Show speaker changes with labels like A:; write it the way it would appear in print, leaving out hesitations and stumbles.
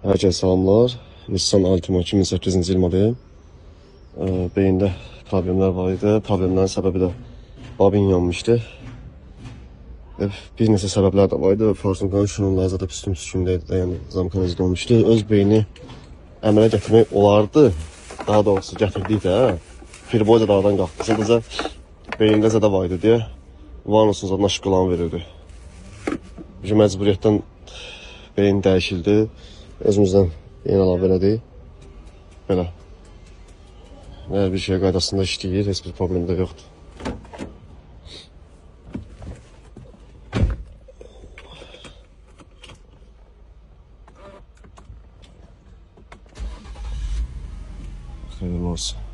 A: Herkese selamlar. Nissan Altima 2008-ci il model. Beyində problemlər var idi. Problemlərin səbəbi də babin yanmışdı. Bir neçə səbəblər də var idi. Farsunqanın şununla zaten püskündə idi. Yəni zamkanızı dolmuşdu. Öz beyni əmələ gətirmək olardı. Daha doğrusu gətirdik də. Firboyca dağdan qalxdı. Sadəcə beyində zədə var idi deyə van olsun zaten aşqılan verirdi. Bizim məcburiyyətdən beyin dəyişildi. Özümüzdən yeni əlavə elədik. Belə. Hər bir şey qaydasında işləyir, heç bir problem də yoxdur. Xeyirli olsun.